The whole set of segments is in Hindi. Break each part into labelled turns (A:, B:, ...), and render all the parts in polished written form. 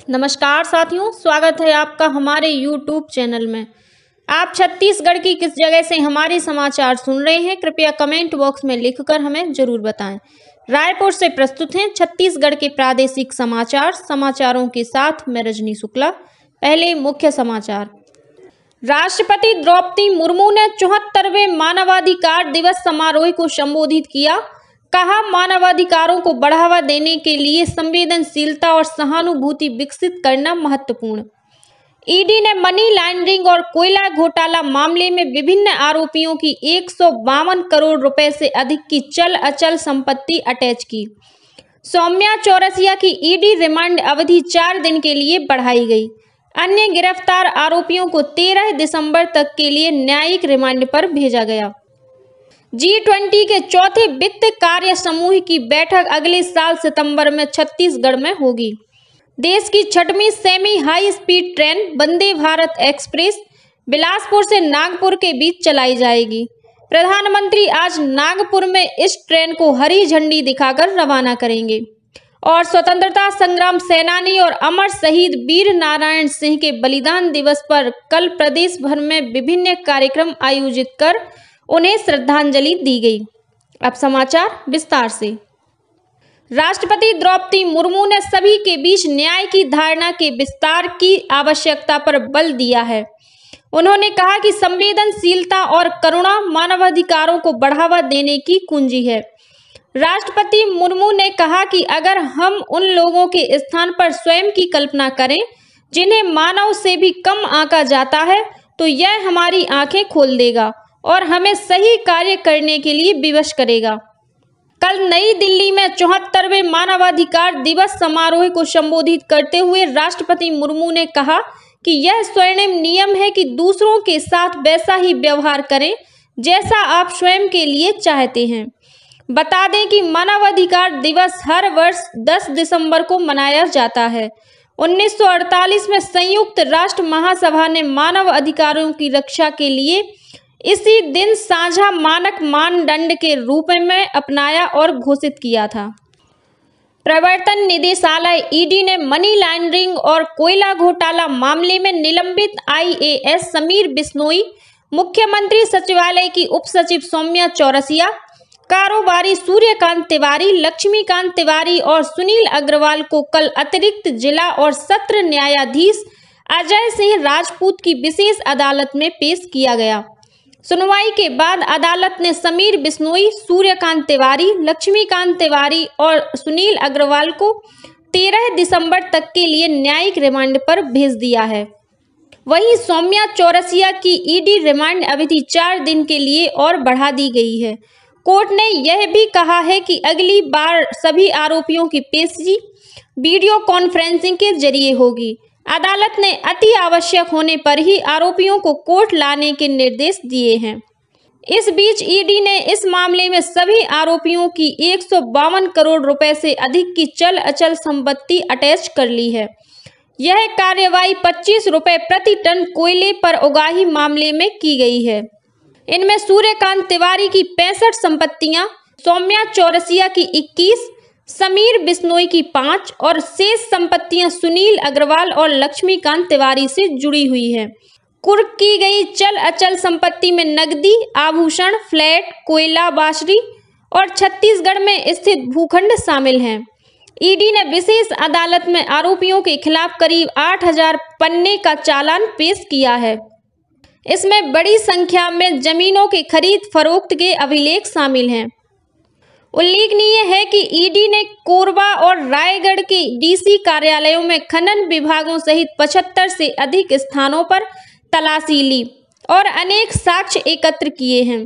A: नमस्कार साथियों, स्वागत है आपका हमारे YouTube चैनल में। आप छत्तीसगढ़ की किस जगह से हमारे समाचार सुन रहे हैं, कृपया कमेंट बॉक्स में लिखकर हमें जरूर बताएं। रायपुर से प्रस्तुत हैं छत्तीसगढ़ के प्रादेशिक समाचार। समाचारों के साथ मैं रजनी शुक्ला। पहले मुख्य समाचार। राष्ट्रपति द्रौपदी मुर्मू ने 74वें मानवाधिकार दिवस समारोह को संबोधित किया। कहा, मानवाधिकारों को बढ़ावा देने के लिए संवेदनशीलता और सहानुभूति विकसित करना महत्वपूर्ण। ईडी ने मनी लॉन्ड्रिंग और कोयला घोटाला मामले में विभिन्न आरोपियों की 152 करोड़ रुपए से अधिक की चल अचल संपत्ति अटैच की। सौम्या चौरसिया की ईडी रिमांड अवधि 4 दिन के लिए बढ़ाई गई। अन्य गिरफ्तार आरोपियों को 13 दिसंबर तक के लिए न्यायिक रिमांड पर भेजा गया। G20 के चौथे वित्त कार्य समूह की बैठक अगले साल सितंबर में छत्तीसगढ़ में होगी। देश की 6वीं semi high speed train Vande Bharat express Bilaspur से नागपुर के बीच चलाई जाएगी। प्रधानमंत्री आज नागपुर में इस ट्रेन को हरी झंडी दिखाकर रवाना करेंगे। और स्वतंत्रता संग्राम सेनानी और अमर शहीद वीर नारायण सिंह के बलिदान दिवस पर कल प्रदेश भर में विभिन्न कार्यक्रम आयोजित कर उन्हें श्रद्धांजलि दी गई। अब समाचार विस्तार से। राष्ट्रपति द्रौपदी मुर्मू ने सभी के बीच न्याय की धारणा के विस्तार की आवश्यकता पर बल दिया है। उन्होंने कहा कि संवेदनशीलता और करुणा मानवाधिकारों को बढ़ावा देने की कुंजी है। राष्ट्रपति मुर्मू ने कहा कि अगर हम उन लोगों के स्थान पर स्वयं की कल्पना करें जिन्हें मानव से भी कम आंका जाता है, तो यह हमारी आंखें खोल देगा और हमें सही कार्य करने के लिए विवश करेगा। कल नई दिल्ली में 74वें मानवाधिकार दिवस समारोह को संबोधित करते हुए राष्ट्रपति मुर्मू ने कहा कि यह स्वर्णिम नियम है कि दूसरों के साथ वैसा ही व्यवहार करें जैसा आप स्वयं के लिए चाहते हैं। बता दें कि मानवाधिकार दिवस हर वर्ष 10 दिसंबर को मनाया जाता है। 1948 में संयुक्त राष्ट्र महासभा ने मानव अधिकारों की रक्षा के लिए इसी दिन साझा मानक मानदंड के रूप में अपनाया और घोषित किया था। प्रवर्तन निदेशालय ईडी ने मनी लॉन्ड्रिंग और कोयला घोटाला मामले में निलंबित IAS समीर बिश्नोई, मुख्यमंत्री सचिवालय की उप सचिव सौम्या चौरसिया, कारोबारी सूर्यकांत तिवारी, लक्ष्मीकांत तिवारी और सुनील अग्रवाल को कल अतिरिक्त जिला और सत्र न्यायाधीश अजय सिंह राजपूत की विशेष अदालत में पेश किया गया। सुनवाई के बाद अदालत ने समीर बिश्नोई, सूर्यकांत तिवारी, लक्ष्मीकांत तिवारी और सुनील अग्रवाल को 13 दिसंबर तक के लिए न्यायिक रिमांड पर भेज दिया है। वहीं सौम्या चौरसिया की ईडी रिमांड अवधि 4 दिन के लिए और बढ़ा दी गई है। कोर्ट ने यह भी कहा है कि अगली बार सभी आरोपियों की पेशी वीडियो कॉन्फ्रेंसिंग के जरिए होगी। अदालत ने अति आवश्यक होने पर ही आरोपियों को कोर्ट लाने के निर्देश दिए हैं। इस बीच ईडी ने इस मामले में सभी आरोपियों की 152 करोड़ रुपए से अधिक की चल अचल संपत्ति अटैच कर ली है। यह कार्रवाई 25 रुपए प्रति टन कोयले पर उगाही मामले में की गई है। इनमें सूर्यकांत तिवारी की 65 संपत्तियां, सौम्या चौरसिया की 21, समीर बिश्नोई की 5 और शेष संपत्तियां सुनील अग्रवाल और लक्ष्मीकांत तिवारी से जुड़ी हुई है। कुर्क की गई चल अचल संपत्ति में नकदी, आभूषण, फ्लैट, कोयला, बाशरी और छत्तीसगढ़ में स्थित भूखंड शामिल हैं। ईडी ने विशेष अदालत में आरोपियों के खिलाफ करीब 8000 पन्ने का चालान पेश किया है। इसमें बड़ी संख्या में जमीनों के खरीद फरोख्त के अभिलेख शामिल हैं। उल्लेखनीय है कि ईडी ने कोरबा और रायगढ़ के डीसी कार्यालयों में खनन विभागों सहित 75 से अधिक स्थानों पर तलाशी ली और अनेक साक्ष्य एकत्र किए हैं।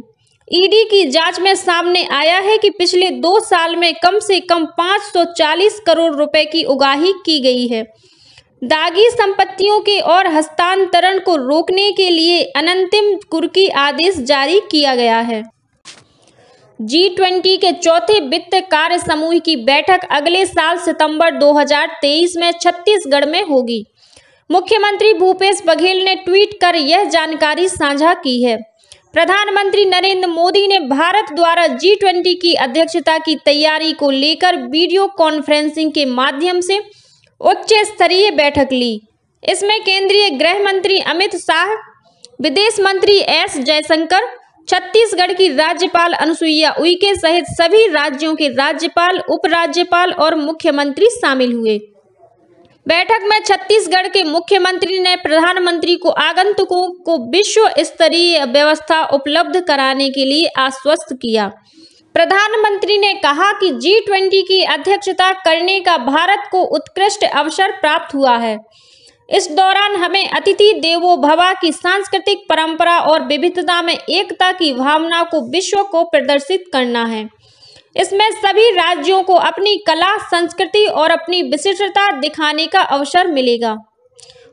A: ईडी की जांच में सामने आया है कि पिछले 2 साल में कम से कम 540 करोड़ रुपए की उगाही की गई है। दागी संपत्तियों के और हस्तांतरण को रोकने के लिए अनंतिम कुर्की आदेश जारी किया गया है। G20 के चौथे वित्त कार्य समूह की बैठक अगले साल सितंबर 2023 में छत्तीसगढ़ में होगी। मुख्यमंत्री भूपेश बघेल ने ट्वीट कर यह जानकारी साझा की है। प्रधानमंत्री नरेंद्र मोदी ने भारत द्वारा G20 की अध्यक्षता की तैयारी को लेकर वीडियो कॉन्फ्रेंसिंग के माध्यम से उच्च स्तरीय बैठक ली। इसमें केंद्रीय गृह मंत्री अमित शाह, विदेश मंत्री एस जयशंकर, छत्तीसगढ़ की राज्यपाल अनुसुईया उइके सहित सभी राज्यों के राज्यपाल, उपराज्यपाल और मुख्यमंत्री शामिल हुए। बैठक में छत्तीसगढ़ के मुख्यमंत्री ने प्रधानमंत्री को आगंतुकों को विश्व स्तरीय व्यवस्था उपलब्ध कराने के लिए आश्वस्त किया। प्रधानमंत्री ने कहा कि G20 की अध्यक्षता करने का भारत को उत्कृष्ट अवसर प्राप्त हुआ है। इस दौरान हमें अतिथि देवो भव की सांस्कृतिक परंपरा और विविधता में एकता की भावना को विश्व को प्रदर्शित करना है। इसमें सभी राज्यों को अपनी कला, संस्कृति और अपनी विशिष्टता दिखाने का अवसर मिलेगा।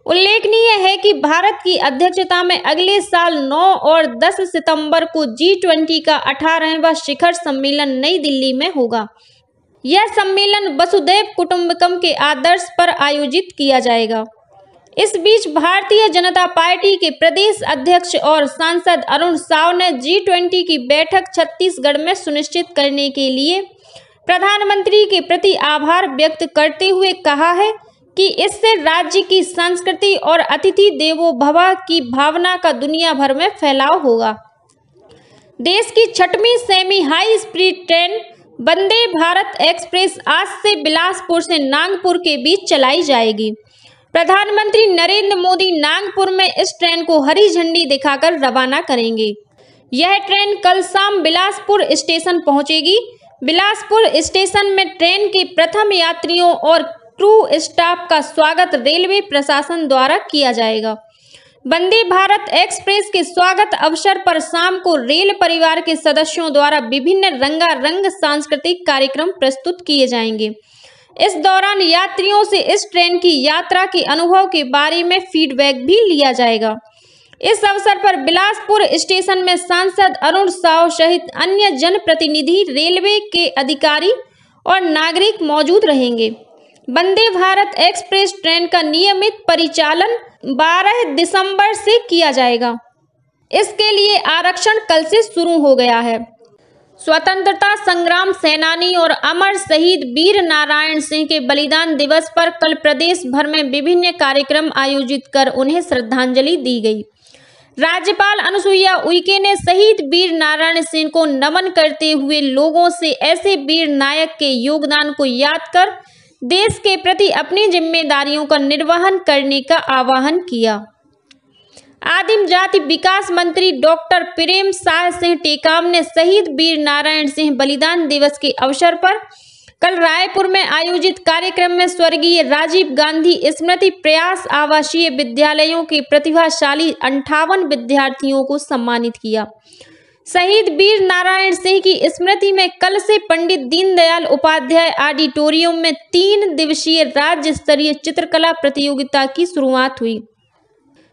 A: उल्लेखनीय है कि भारत की अध्यक्षता में अगले साल 9 और 10 सितंबर को G20 का 18वां शिखर सम्मेलन नई दिल्ली में होगा। यह सम्मेलन वसुधैव कुटुंबकम के आदर्श पर आयोजित किया जाएगा। इस बीच भारतीय जनता पार्टी के प्रदेश अध्यक्ष और सांसद अरुण साव ने G20 की बैठक छत्तीसगढ़ में सुनिश्चित करने के लिए प्रधानमंत्री के प्रति आभार व्यक्त करते हुए कहा है कि इससे राज्य की संस्कृति और अतिथि देवो भव की भावना का दुनिया भर में फैलाव होगा। देश की 6वीं semi high speed train Vande Bharat express आज से बिलासपुर से नागपुर के बीच चलाई जाएगी। प्रधानमंत्री नरेंद्र मोदी नागपुर में इस ट्रेन को हरी झंडी दिखाकर रवाना करेंगे। यह ट्रेन कल शाम बिलासपुर स्टेशन पहुंचेगी। बिलासपुर स्टेशन में ट्रेन के प्रथम यात्रियों और क्रू स्टाफ का स्वागत रेलवे प्रशासन द्वारा किया जाएगा। वंदे भारत एक्सप्रेस के स्वागत अवसर पर शाम को रेल परिवार के सदस्यों द्वारा विभिन्न रंगारंग सांस्कृतिक कार्यक्रम प्रस्तुत किए जाएंगे। इस दौरान यात्रियों से इस ट्रेन की यात्रा के अनुभव के बारे में फीडबैक भी लिया जाएगा। इस अवसर पर बिलासपुर स्टेशन में सांसद अरुण साव सहित अन्य जनप्रतिनिधि, रेलवे के अधिकारी और नागरिक मौजूद रहेंगे। वंदे भारत एक्सप्रेस ट्रेन का नियमित परिचालन 12 दिसंबर से किया जाएगा। इसके लिए आरक्षण कल से शुरू हो गया है। स्वतंत्रता संग्राम सेनानी और अमर शहीद वीर नारायण सिंह के बलिदान दिवस पर कल प्रदेश भर में विभिन्न कार्यक्रम आयोजित कर उन्हें श्रद्धांजलि दी गई। राज्यपाल अनुसुईया उइके ने शहीद वीर नारायण सिंह को नमन करते हुए लोगों से ऐसे वीर नायक के योगदान को याद कर देश के प्रति अपनी जिम्मेदारियों का निर्वहन करने का आह्वान किया। आदिम जाति विकास मंत्री डॉक्टर प्रेम साय सिंह टेकाम ने शहीद वीर नारायण सिंह बलिदान दिवस के अवसर पर कल रायपुर में आयोजित कार्यक्रम में स्वर्गीय राजीव गांधी स्मृति प्रयास आवासीय विद्यालयों के प्रतिभाशाली 58 विद्यार्थियों को सम्मानित किया। शहीद वीर नारायण सिंह की स्मृति में कल से पंडित दीनदयाल उपाध्याय ऑडिटोरियम में 3 दिवसीय राज्य स्तरीय चित्रकला प्रतियोगिता की शुरुआत हुई।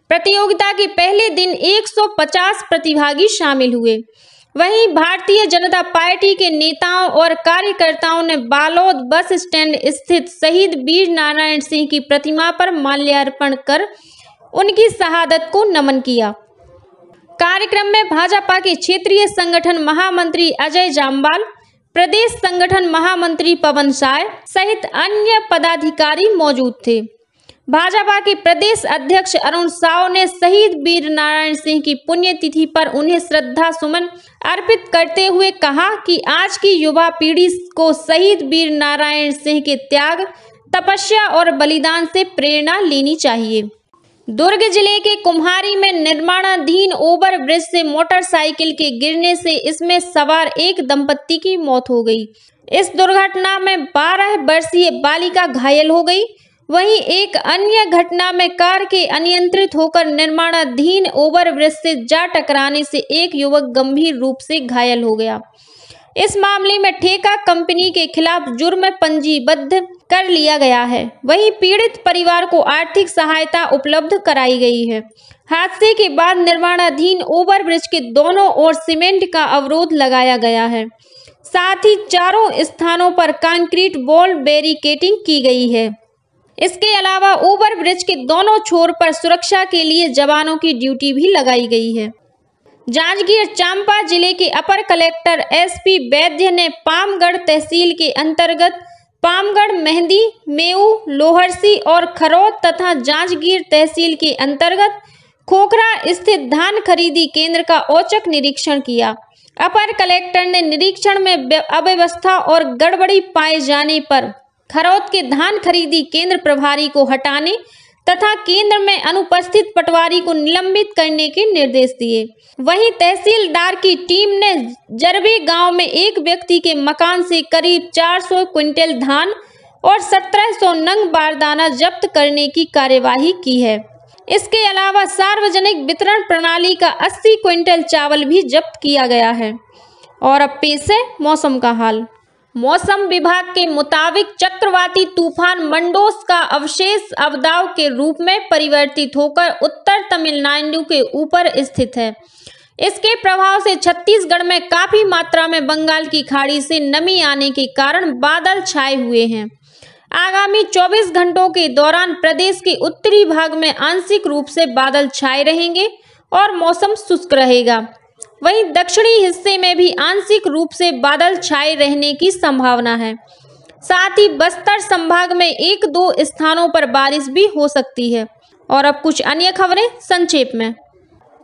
A: प्रतियोगिता के पहले दिन 150 प्रतिभागी शामिल हुए। वहीं भारतीय जनता पार्टी के नेताओं और कार्यकर्ताओं ने बालोद बस स्टैंड स्थित शहीद वीर नारायण सिंह की प्रतिमा पर माल्यार्पण कर उनकी शहादत को नमन किया। कार्यक्रम में भाजपा के क्षेत्रीय संगठन महामंत्री अजय जामवाल, प्रदेश संगठन महामंत्री पवन साय सहित अन्य पदाधिकारी मौजूद थे। भाजपा के प्रदेश अध्यक्ष अरुण साव ने शहीद वीर नारायण सिंह की पुण्यतिथि पर उन्हें श्रद्धा सुमन अर्पित करते हुए कहा कि आज की युवा पीढ़ी को शहीद वीर नारायण सिंह के त्याग, तपस्या और बलिदान से प्रेरणा लेनी चाहिए। दुर्ग जिले के कुम्हारी में निर्माणाधीन ओवर ब्रिज से मोटरसाइकिल के गिरने से इसमें सवार एक दंपत्ति की मौत हो गई। इस दुर्घटना में 12 वर्षीय बालिका घायल हो गई। वहीं एक अन्य घटना में कार के अनियंत्रित होकर निर्माणाधीन ओवरब्रिज से जा टकराने से एक युवक गंभीर रूप से घायल हो गया। इस मामले में ठेका कंपनी के खिलाफ जुर्म पंजीबद्ध कर लिया गया है। वहीं पीड़ित परिवार को आर्थिक सहायता उपलब्ध कराई गई है। हादसे के बाद निर्माणाधीन ओवरब्रिज के दोनों ओर सीमेंट का अवरोध लगाया गया है। साथ ही चारों स्थानों पर कंक्रीट वॉल बैरिकेडिंग की गई है। इसके अलावा ओवरब्रिज के दोनों छोर पर सुरक्षा के लिए जवानों की ड्यूटी भी लगाई गई है। जांजगीर चांपा जिले के अपर कलेक्टर एसपी वैद्य ने पामगढ़ तहसील के अंतर्गत पामगढ़, मेहंदी, मेऊ, लोहरसी और खरौद तथा जांजगीर तहसील के अंतर्गत खोखरा स्थित धान खरीदी केंद्र का औचक निरीक्षण किया। अपर कलेक्टर ने निरीक्षण में अव्यवस्था और गड़बड़ी पाए जाने पर खरौद के धान खरीदी केंद्र प्रभारी को हटाने तथा केंद्र में अनुपस्थित पटवारी को निलंबित करने के निर्देश दिए। वहीं तहसीलदार की टीम ने जरबे गांव में एक व्यक्ति के मकान से करीब 400 क्विंटल धान और 1700 नंग बारदाना जब्त करने की कार्यवाही की है। इसके अलावा सार्वजनिक वितरण प्रणाली का 80 क्विंटल चावल भी जब्त किया गया है। और अब पेश है मौसम का हाल। मौसम विभाग के मुताबिक चक्रवाती तूफान मंडोस का अवशेष अवदाव के रूप में परिवर्तित होकर उत्तर तमिलनाडु के ऊपर स्थित है। इसके प्रभाव से छत्तीसगढ़ में काफी मात्रा में बंगाल की खाड़ी से नमी आने के कारण बादल छाए हुए हैं। आगामी 24 घंटों के दौरान प्रदेश के उत्तरी भाग में आंशिक रूप से बादल छाए रहेंगे और मौसम शुष्क रहेगा। वहीं दक्षिणी हिस्से में भी आंशिक रूप से बादल छाए रहने की संभावना है। साथ ही बस्तर संभाग में 1-2 स्थानों पर बारिश भी हो सकती है। और अब कुछ अन्य खबरें संक्षेप में।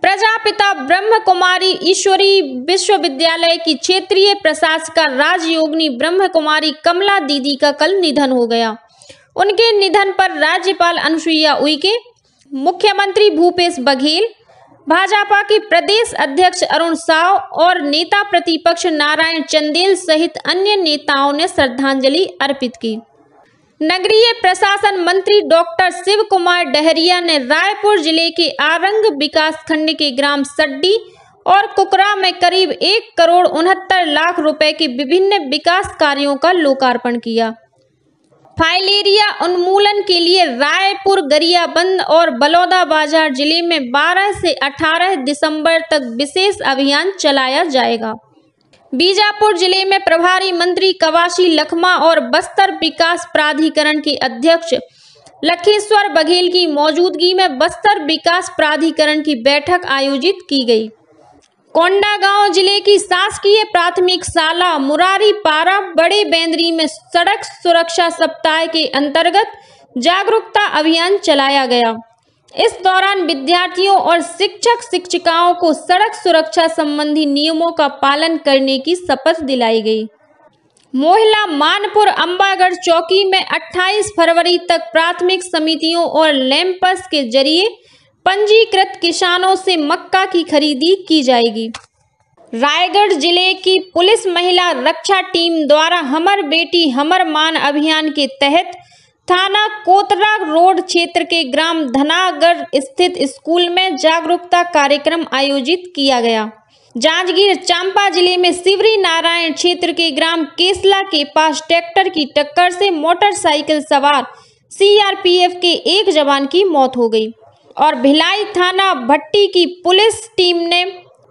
A: प्रजापिता ब्रह्म कुमारी ईश्वरी विश्वविद्यालय की क्षेत्रीय प्रशासिका राजयोगिनी ब्रह्म कुमारी कमला दीदी का कल निधन हो गया। उनके निधन पर राज्यपाल अनुसुईया उइके, मुख्यमंत्री भूपेश बघेल, भाजपा के प्रदेश अध्यक्ष अरुण साव और नेता प्रतिपक्ष नारायण चंदेल सहित अन्य नेताओं ने श्रद्धांजलि अर्पित की। नगरीय प्रशासन मंत्री डॉक्टर शिव कुमार डहरिया ने रायपुर जिले के आरंग विकास खंड के ग्राम सड्डी और कुकरा में करीब 1,69,00,000 रुपए के विभिन्न विकास कार्यों का लोकार्पण किया। फाइलेरिया उन्मूलन के लिए रायपुर, गरियाबंद और बलौदाबाजार जिले में 12 से 18 दिसंबर तक विशेष अभियान चलाया जाएगा। बीजापुर जिले में प्रभारी मंत्री कवासी लखमा और बस्तर विकास प्राधिकरण के अध्यक्ष लखेश्वर बघेल की मौजूदगी में बस्तर विकास प्राधिकरण की बैठक आयोजित की गई। कोंडागांव जिले की शासकीय प्राथमिक शाला मुरारी पारा बड़े बेंदरी में सड़क सुरक्षा सप्ताह के अंतर्गत जागरूकता अभियान चलाया गया। इस दौरान विद्यार्थियों और शिक्षक शिक्षिकाओं को सड़क सुरक्षा संबंधी नियमों का पालन करने की शपथ दिलाई गई। मोहला मानपुर अंबागढ़ चौकी में 28 फरवरी तक प्राथमिक समितियों और लैंपस के जरिए पंजीकृत किसानों से मक्का की खरीदी की जाएगी। रायगढ़ जिले की पुलिस महिला रक्षा टीम द्वारा हमर बेटी हमर मान अभियान के तहत थाना कोतरा रोड क्षेत्र के ग्राम धनागढ़ स्थित स्कूल में जागरूकता कार्यक्रम आयोजित किया गया। जांजगीर चांपा जिले में शिवरी नारायण क्षेत्र के ग्राम केसला के पास ट्रैक्टर की टक्कर से मोटरसाइकिल सवार सीआरपीएफ के एक जवान की मौत हो गई। और भिलाई थाना भट्टी की पुलिस टीम ने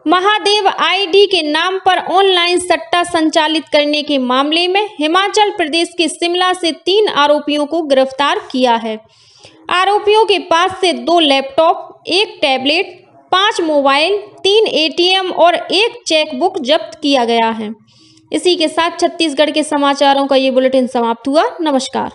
A: महादेव आईडी के नाम पर ऑनलाइन सट्टा संचालित करने के मामले में हिमाचल प्रदेश के शिमला से 3 आरोपियों को गिरफ्तार किया है। आरोपियों के पास से 2 लैपटॉप, 1 टैबलेट, 5 मोबाइल, 3 एटीएम और 1 चेकबुक जब्त किया गया है। इसी के साथ छत्तीसगढ़ के समाचारों का ये बुलेटिन समाप्त हुआ। नमस्कार।